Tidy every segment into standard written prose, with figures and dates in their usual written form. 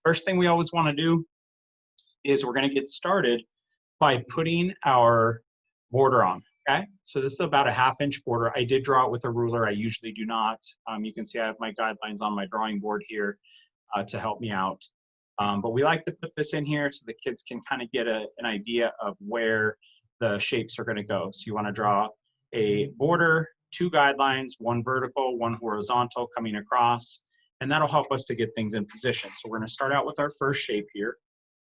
First thing we always want to do is we're going to get started by putting our border on, okay? So this is about a 1/2 inch border. I did draw it with a ruler. I usually do not. You can see I have my guidelines on my drawing board here to help me out. But we like to put this in here so the kids can kind of get an idea of where the shapes are going to go. So you want to draw a border, 2 guidelines, 1 vertical, 1 horizontal coming across, and that'll help us to get things in position. So we're going to start out with our first shape here.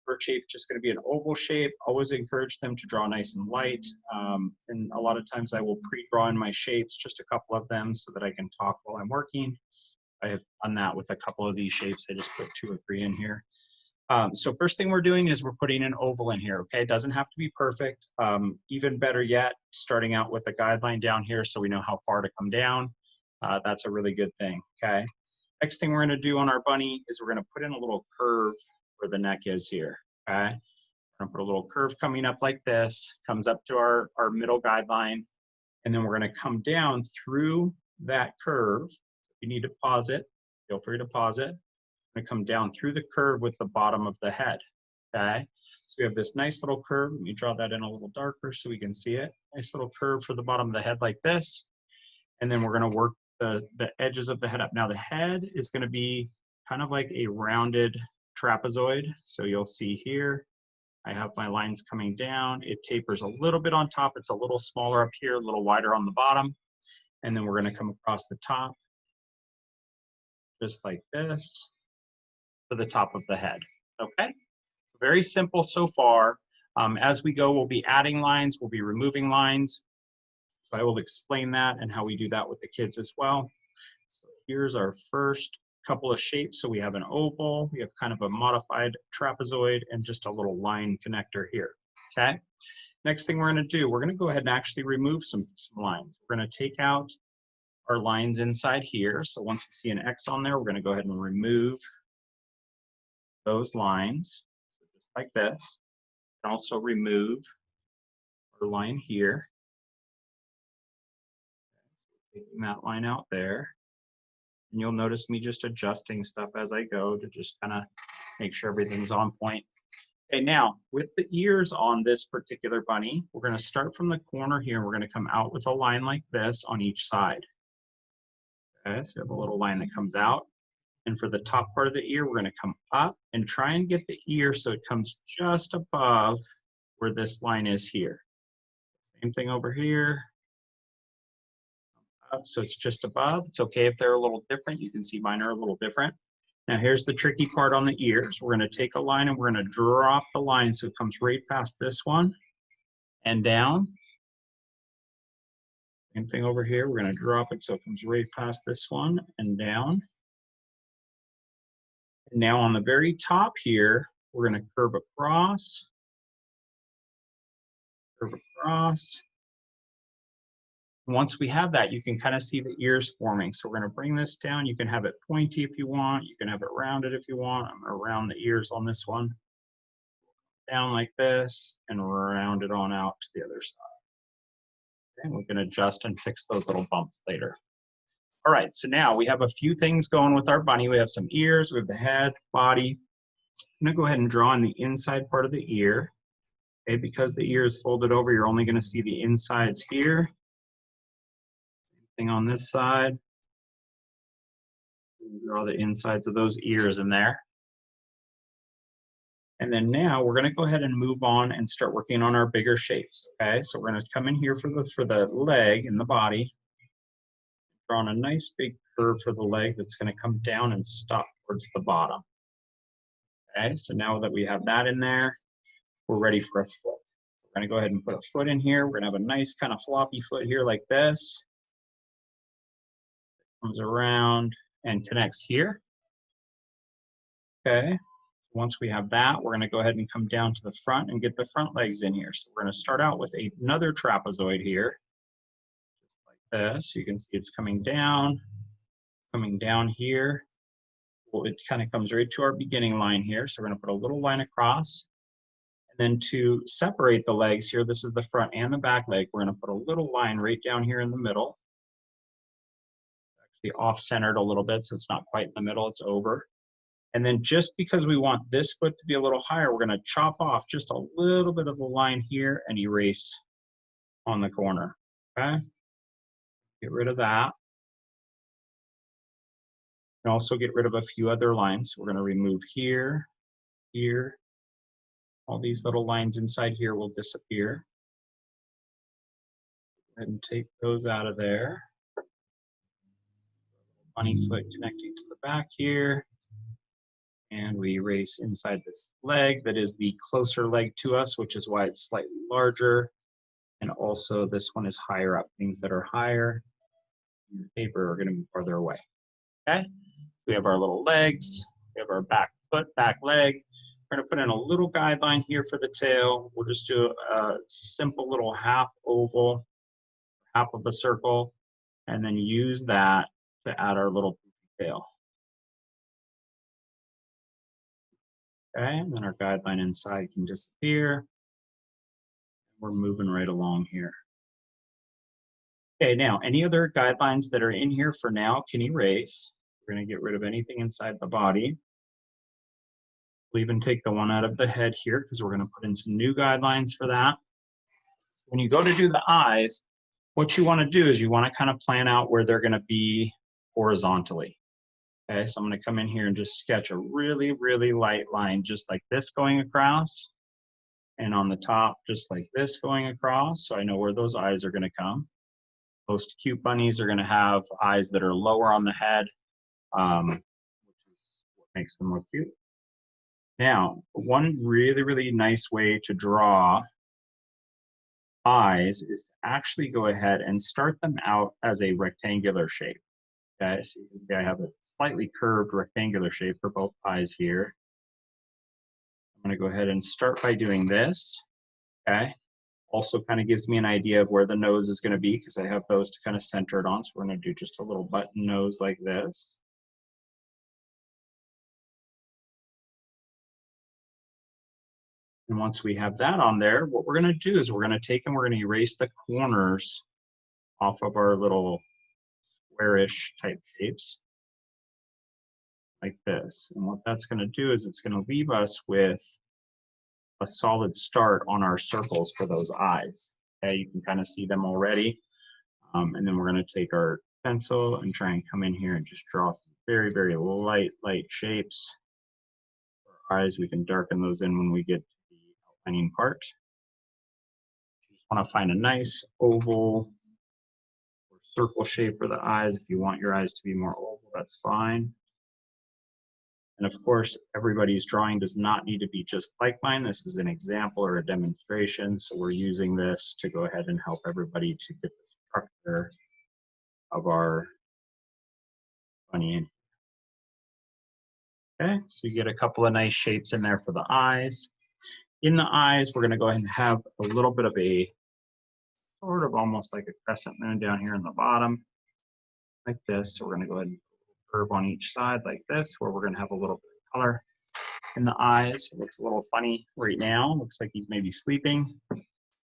First shape is just going to be an oval shape. Always encourage them to draw nice and light. And a lot of times I will pre-draw in my shapes, just a couple of them so that I can talk while I'm working. I have done that with a couple of these shapes. I just put 2 or 3 in here. So first thing we're doing is we're putting an oval in here, okay? It doesn't have to be perfect. Even better yet, starting out with a guideline down here so we know how far to come down. That's a really good thing, okay? Next thing we're gonna do on our bunny is we're gonna put in a little curve where the neck is here, okay? We're gonna put a little curve coming up like this, comes up to our middle guideline, and then we're gonna come down through that curve. If you need to pause it, feel free to pause it. Going to come down through the curve with the bottom of the head, okay? So we have this nice little curve. Let me draw that in a little darker so we can see it. Nice little curve for the bottom of the head like this. And then we're going to work the edges of the head up. Now the head is going to be kind of like a rounded trapezoid. So you'll see here, I have my lines coming down. It tapers a little bit on top. It's a little smaller up here, a little wider on the bottom. And then we're going to come across the top, just like this, to the top of the head, okay? Very simple so far. As we go, we'll be adding lines, we'll be removing lines. So I will explain that and how we do that with the kids as well. So here's our first couple of shapes. So we have an oval, we have kind of a modified trapezoid, and just a little line connector here, okay? Next thing we're gonna do, we're gonna go ahead and actually remove some lines. We're gonna take out our lines inside here. So once you see an X on there, we're gonna go ahead and remove those lines, just like this. And also remove our line here. Taking that line out there. And you'll notice me just adjusting stuff as I go to just kind of make sure everything's on point. Okay, now with the ears on this particular bunny, we're going to start from the corner here. We're going to come out with a line like this on each side. Okay, so we have a little line that comes out. And for the top part of the ear, we're going to come up and try and get the ear so it comes just above where this line is here. Same thing over here. Up, so it's just above. It's okay if they're a little different. You can see mine are a little different. Now here's the tricky part on the ears. We're going to take a line and we're going to drop the line so it comes right past this one and down. Same thing over here. We're going to drop it so it comes right past this one and down. Now on the very top here, we're going to curve across, curve across. Once we have that, you can kind of see the ears forming. So we're going to bring this down. You can have it pointy if you want. You can have it rounded if you want. I'm going to round the ears on this one. Down like this and round it on out to the other side. And we can adjust and fix those little bumps later. All right, so now we have a few things going with our bunny. We have some ears, we have the head, body. I'm gonna go ahead and draw in the inside part of the ear. Okay, because the ear is folded over, you're only gonna see the insides here. Same thing on this side. Draw the insides of those ears in there. And then now we're gonna go ahead and move on and start working on our bigger shapes, okay? So we're gonna come in here for the leg and the body. Drawing a nice big curve for the leg that's going to come down and stop towards the bottom. Okay, so now that we have that in there, we're ready for a foot. We're going to go ahead and put a foot in here. We're going to have a nice kind of floppy foot here like this. Comes around and connects here. Okay, once we have that, we're going to go ahead and come down to the front and get the front legs in here. So we're going to start out with another trapezoid here. This, you can see it's coming down here. Well, it kind of comes right to our beginning line here. So we're going to put a little line across. And then to separate the legs here, this is the front and the back leg, we're going to put a little line right down here in the middle. Actually off-centered a little bit, so it's not quite in the middle, it's over. And then just because we want this foot to be a little higher, we're going to chop off just a little bit of the line here and erase on the corner. Okay? Get rid of that. And also get rid of a few other lines. We're going to remove here, here. All these little lines inside here will disappear. Go ahead and take those out of there. Bunny foot connecting to the back here. And we erase inside this leg that is the closer leg to us, which is why it's slightly larger. And also this one is higher up. Things that are higher in the paper are going to be farther away. Okay? We have our little legs. We have our back foot, back leg. We're going to put in a little guideline here for the tail. We'll just do a simple little half oval, half of a circle, and then use that to add our little tail. Okay, and then our guideline inside can disappear. We're moving right along here. Okay, now any other guidelines that are in here for now can erase. We're going to get rid of anything inside the body. We'll even take the one out of the head here because we're going to put in some new guidelines for that. When you go to do the eyes, what you want to do is you want to kind of plan out where they're going to be horizontally. Okay, so I'm going to come in here and just sketch a really, really light line just like this going across. And on the top, just like this going across. So I know where those eyes are going to come. Most cute bunnies are going to have eyes that are lower on the head, which is what makes them look cute. Now, one really, really nice way to draw eyes is to actually go ahead and start them out as a rectangular shape. Okay, so you can see I have a slightly curved rectangular shape for both eyes here. I'm going to go ahead and start by doing this. Okay, also kind of gives me an idea of where the nose is going to be because I have those to kind of center it on. So we're going to do just a little button nose like this. And once we have that on there, what we're going to do is we're going to take and we're going to erase the corners off of our little squarish type shapes like this. And what that's going to do is it's going to leave us with a solid start on our circles for those eyes. Okay, you can kind of see them already. And then we're going to take our pencil and try and come in here and just draw some very, very light shapes. For our eyes, we can darken those in when we get to the outlining part. You just want to find a nice oval or circle shape for the eyes. If you want your eyes to be more oval, that's fine. And of course, everybody's drawing does not need to be just like mine. This is an example or a demonstration. So we're using this to go ahead and help everybody to get the structure of our bunny in. Okay, so you get a couple of nice shapes in there for the eyes. In the eyes, we're going to go ahead and have a little bit of a sort of almost like a crescent moon down here in the bottom, like this. So we're going to go ahead and curve on each side like this, where we're going to have a little bit of color in the eyes. It looks a little funny right now. Looks like he's maybe sleeping,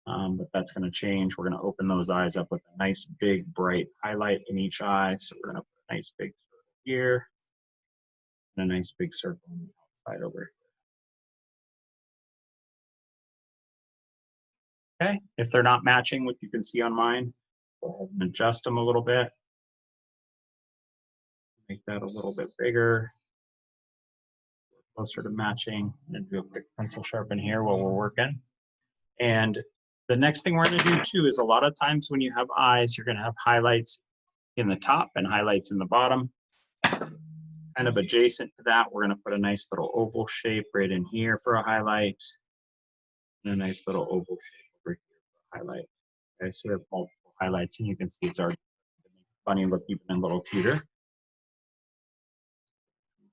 but that's going to change. We're going to open those eyes up with a nice big bright highlight in each eye. So we're going to put a nice big circle here and a nice big circle on the outside over here. Okay, if they're not matching what you can see on mine, go ahead and adjust them a little bit. Make that a little bit bigger, closer to matching, and do a quick pencil sharpen here while we're working. And the next thing we're going to do too is a lot of times when you have eyes, you're going to have highlights in the top and highlights in the bottom. Kind of adjacent to that, we're going to put a nice little oval shape right in here for a highlight, and a nice little oval shape over here for a highlight. Okay, so we have multiple highlights, and you can see it's already bunny look even a little cuter.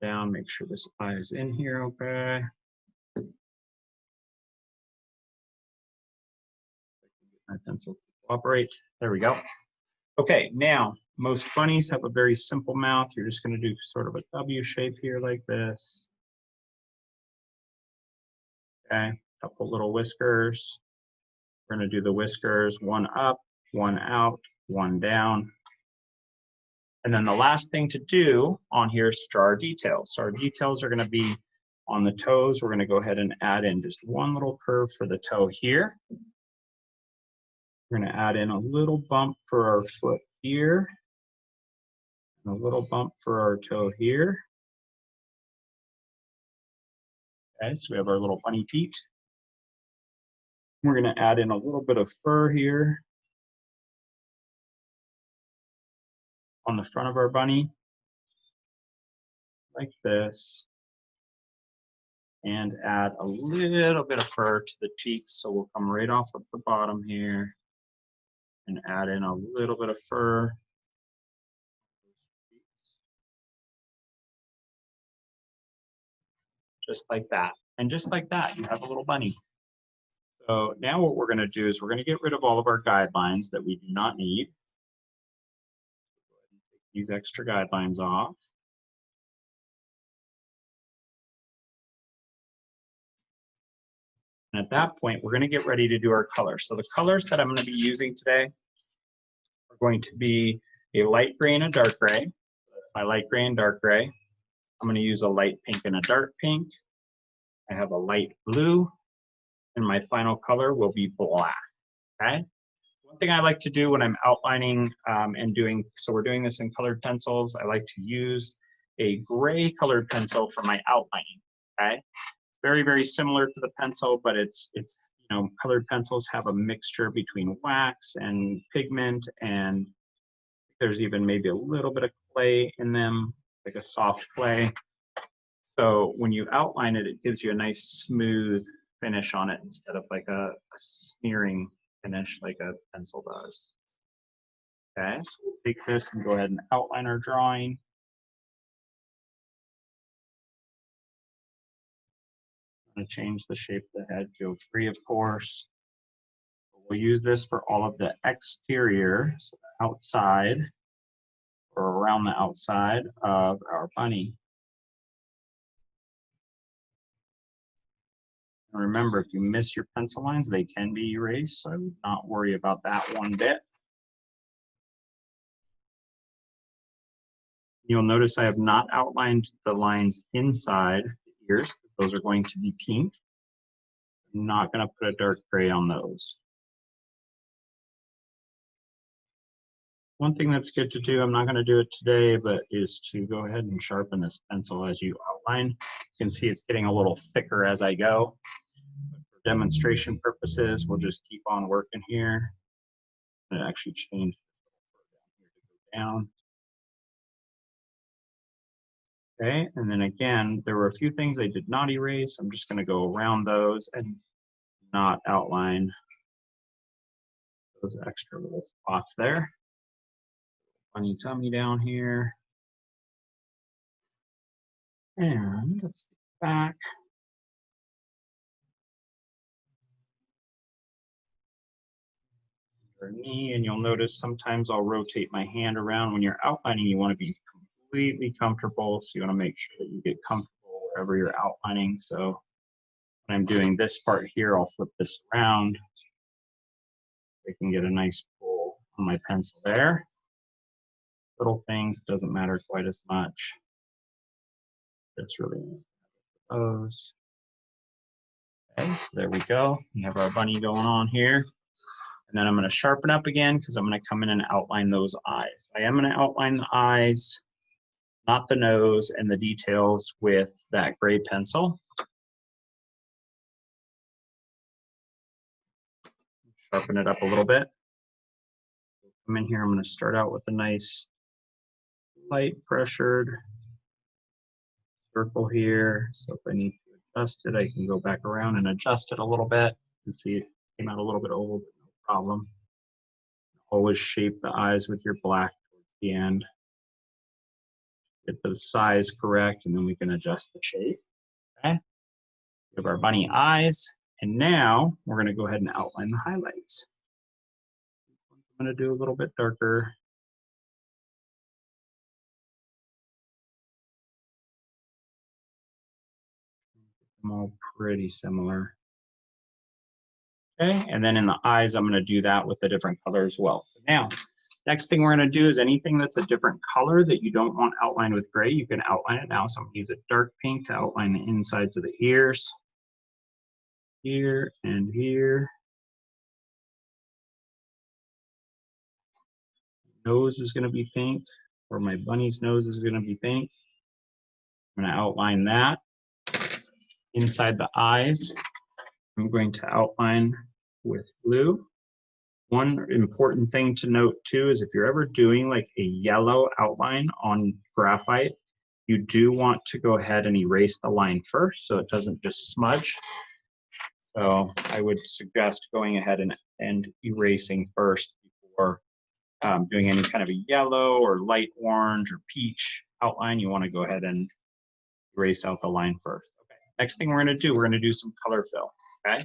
Down, make sure this eye is in here, okay. My pencil to cooperate. There we go. Okay, now most bunnies have a very simple mouth. You're just going to do sort of a W shape here like this. Okay, a couple little whiskers. We're going to do the whiskers, one up, one out, one down. And then the last thing to do on here is to draw our details. So our details are going to be on the toes. We're going to go ahead and add in just one little curve for the toe here. We're going to add in a little bump for our foot here, and a little bump for our toe here. Okay, so we have our little bunny feet. We're going to add in a little bit of fur here on the front of our bunny, like this, and add a little bit of fur to the cheeks. So we'll come right off of the bottom here and add in a little bit of fur. Just like that. And just like that, you have a little bunny. So now what we're going to do is we're going to get rid of all of our guidelines that we do not need. Take these extra guidelines off. And at that point, we're going to get ready to do our colors. So the colors that I'm going to be using today are going to be a light gray and a dark gray. My light gray and dark gray. I'm going to use a light pink and a dark pink. I have a light blue, and my final color will be black. Okay. One thing I like to do when I'm outlining and doing, so we're doing this in colored pencils, I like to use a gray colored pencil for my outlining. Okay. Very, very similar to the pencil, but it's you know, colored pencils have a mixture between wax and pigment, and there's even maybe a little bit of clay in them, like a soft clay. So when you outline it, it gives you a nice smooth finish on it instead of like a smearing finish like a pencil does. Okay, so we'll take this and go ahead and outline our drawing. I'm going to change the shape of the head, feel free, of course. We'll use this for all of the exterior, so the outside or around the outside of our bunny. And remember, if you miss your pencil lines, they can be erased, so I would not worry about that one bit. You'll notice I have not outlined the lines inside the ears. Those are going to be pink. I'm not going to put a dark gray on those. One thing that's good to do, I'm not going to do it today, but is to go ahead and sharpen this pencil as you outline. You can see it's getting a little thicker as I go. But for demonstration purposes, we'll just keep on working here. And actually change this down. Okay, and then again, there were a few things I did not erase. I'm just going to go around those and not outline those extra little spots there. Bunny tummy down here. And let's get back. Under knee, and you'll notice sometimes I'll rotate my hand around. When you're outlining, you want to be completely comfortable, so you want to make sure that you get comfortable wherever you're outlining. So when I'm doing this part here, I'll flip this around. I can get a nice pull on my pencil there. Little things, doesn't matter quite as much. That's really nice. Those. Okay, so there we go. We have our bunny going on here. And then I'm going to sharpen up again because I'm going to come in and outline those eyes. I am going to outline the eyes, not the nose and the details, with that gray pencil. Sharpen it up a little bit. Come in here, I'm going to start out with a nice light pressured circle here. So if I need to adjust it, I can go back around and adjust it a little bit. You can see it came out a little bit old, but no problem. Always shape the eyes with your black towards the end. Get the size correct, and then we can adjust the shape. Okay. We have our bunny eyes, and now we're going to go ahead and outline the highlights. I'm going to do a little bit darker. Them all pretty similar. Okay, and then in the eyes, I'm going to do that with a different color as well. So now, Next thing we're going to do is anything that's a different color that you don't want outlined with gray, you can outline it now. So I'm going to use a dark pink to outline the insides of the ears. Here and here. Nose is going to be pink, or my bunny's nose is going to be pink. I'm going to outline that. Inside the eyes, I'm going to outline with blue. One important thing to note too is if you're ever doing like a yellow outline on graphite, you do want to go ahead and erase the line first so it doesn't just smudge. So I would suggest going ahead and erasing first before doing any kind of a yellow or light orange or peach outline. You want to go ahead and erase out the line first. Okay. Next thing we're going to do some color fill. Okay.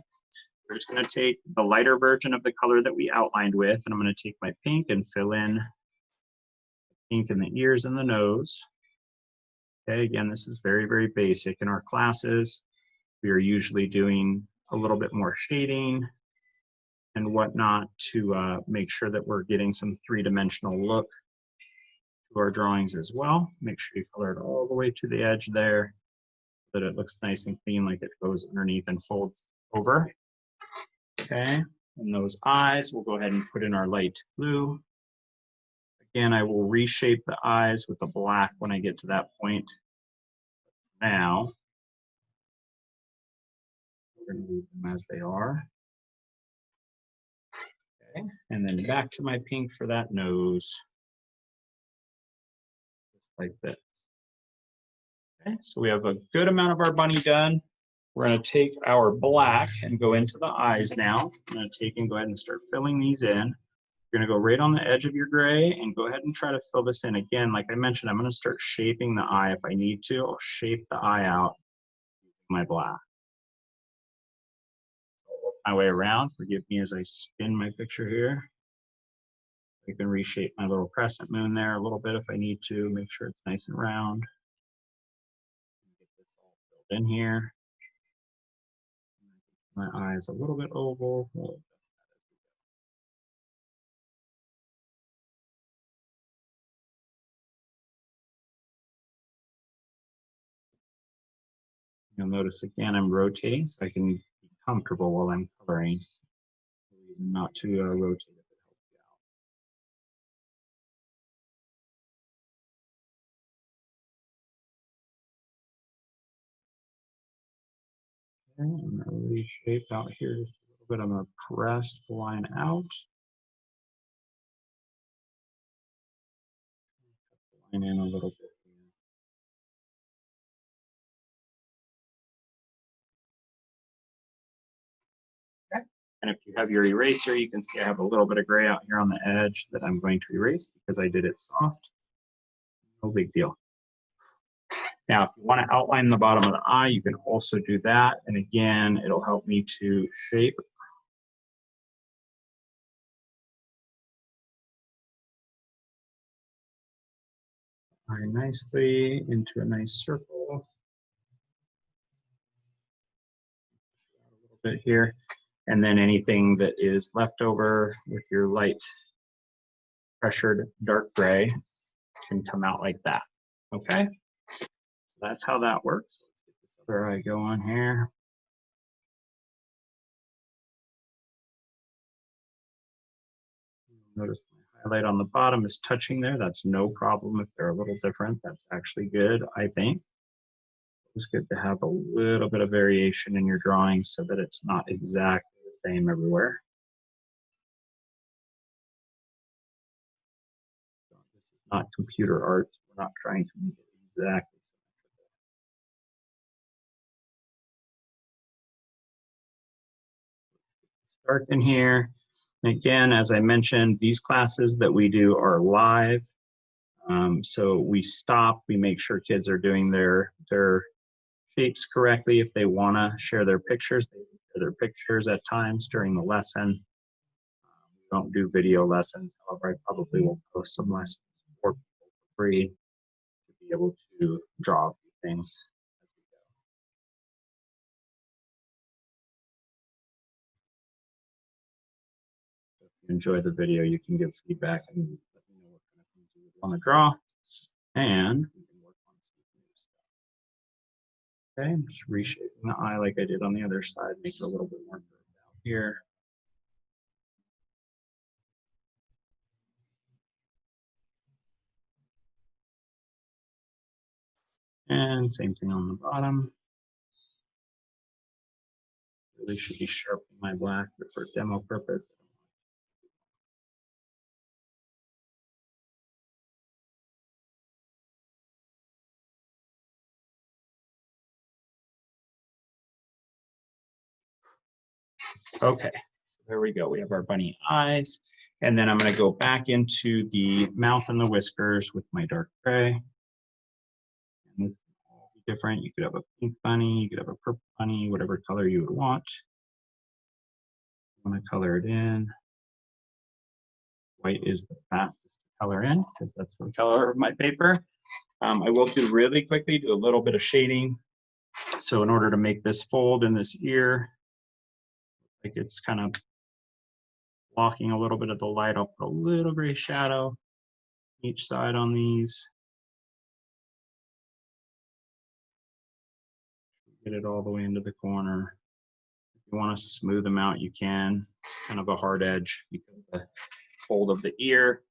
We're just going to take the lighter version of the color that we outlined with, and I'm going to take my pink and fill in pink in the ears and the nose. Okay, again, this is very, very basic. In our classes, we are usually doing a little bit more shading and whatnot to make sure that we're getting some three-dimensional look to our drawings as well. Make sure you color it all the way to the edge there so that it looks nice and clean, like it goes underneath and folds over. Okay, and those eyes, we'll go ahead and put in our light blue. Again, I will reshape the eyes with the black when I get to that point. Now, we're going to leave them as they are. Okay, and then back to my pink for that nose. Just like this. Okay, so we have a good amount of our bunny done. We're going to take our black and go into the eyes now. I'm going to take and go ahead and start filling these in. You're going to go right on the edge of your gray and go ahead and try to fill this in. Again, like I mentioned, I'm going to start shaping the eye if I need to. I'll shape the eye out using my black. I'll work my way around. Forgive me as I spin my picture here. I can reshape my little crescent moon there a little bit if I need to. Make sure it's nice and round. Get this all filled in here. My eye is a little bit oval. You'll notice again I'm rotating so I can be comfortable while I'm coloring. Not to rotate if it helps you out. Okay, I'm going to reshape out here just a little bit. I'm going to press the line out. Cut the line in a little bit. And if you have your eraser, you can see I have a little bit of gray out here on the edge that I'm going to erase because I did it soft. No big deal. Now, if you want to outline the bottom of the eye, you can also do that. And again, it'll help me to shape. Eye nicely into a nice circle. A little bit here. And then anything that is left over with your light pressured dark gray can come out like that. Okay, that's how that works. Let's get this other eye going here. Notice my highlight on the bottom is touching there. That's no problem if they're a little different. That's actually good, I think. It's good to have a little bit of variation in your drawing so that it's not exactly the same everywhere. This is not computer art. We're not trying to make it exactly start in here. And again, as I mentioned, these classes that we do are live. So we stop, we make sure kids are doing their shapes correctly. If they want to share their pictures, they share their pictures at times during the lesson. We don't do video lessons. However, I probably will post some lessons for people for free to be able to draw a few things. If you enjoy the video, you can give feedback and let me know what kind of things you would want to draw, and we can work on some new stuff. Okay, I'm just reshaping the eye like I did on the other side, make it a little bit more curved out here. And same thing on the bottom. Really should be sharpening my black, but for demo purpose. Okay, there we go. We have our bunny eyes. And then I'm going to go back into the mouth and the whiskers with my dark gray. And this will be different. You could have a pink bunny, you could have a purple bunny, whatever color you would want. I'm going to color it in. White is the fastest to color in because that's the color of my paper. I will do really quickly, do a little bit of shading. So in order to make this fold in this ear, like it's kind of blocking a little bit of the light, I'll put a little gray shadow each side on these. Get it all the way into the corner. If you want to smooth them out, you can. It's kind of a hard edge because of the fold of the ear.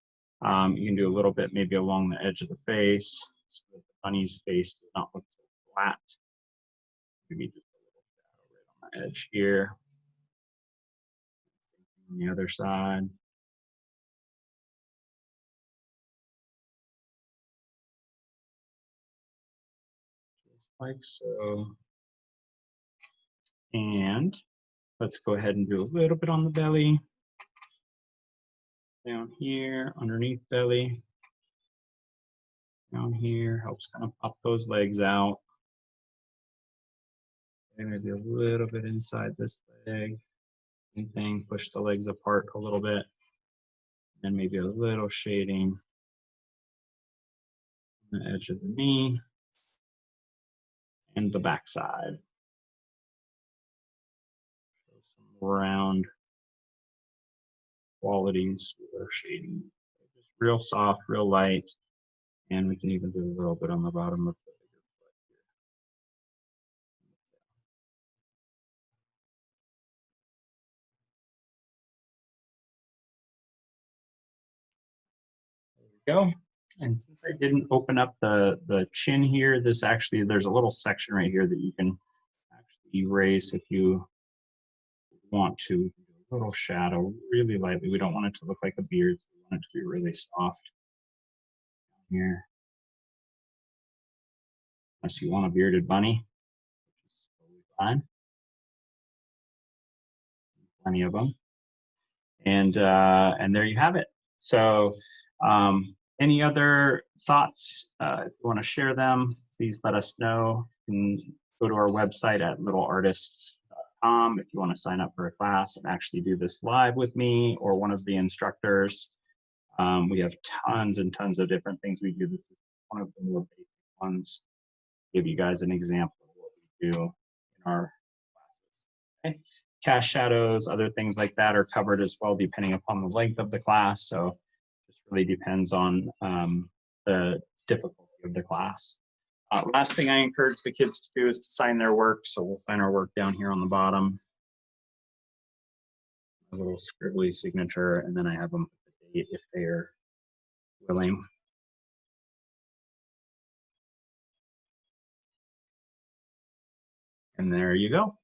You can do a little bit maybe along the edge of the face so that the bunny's face does not look so flat. Maybe just a little shadow right on the edge here. On the other side. Just like so. And let's go ahead and do a little bit on the belly. Down here, underneath belly. Down here, helps kind of pop those legs out. And maybe a little bit inside this leg. Same thing, push the legs apart a little bit. And maybe a little shading on the edge of the knee and the backside. Some round qualities with our shading. Just real soft, real light. And we can even do a little bit on the bottom of the bigger foot here. There we go. And since I didn't open up the chin here, this actually, there's a little section right here that you can actually erase if you want to. A little shadow, really lightly. We don't want it to look like a beard. We want it to be really soft here. Unless you want a bearded bunny, which is totally fine. Plenty of them. And there you have it. So any other thoughts? If you want to share them, please let us know. You can go to our website at littleartists.com if you want to sign up for a class and actually do this live with me or one of the instructors. We have tons and tons of different things we do. This is one of the more basic ones. Give you guys an example of what we do in our classes. Okay? Cast shadows, other things like that are covered as well, depending upon the length of the class. So it just really depends on the difficulty of the class. Last thing I encourage the kids to do is to sign their work. So we'll sign our work down here on the bottom. A little scribbly signature, and then I have them put the date if they are willing. And there you go.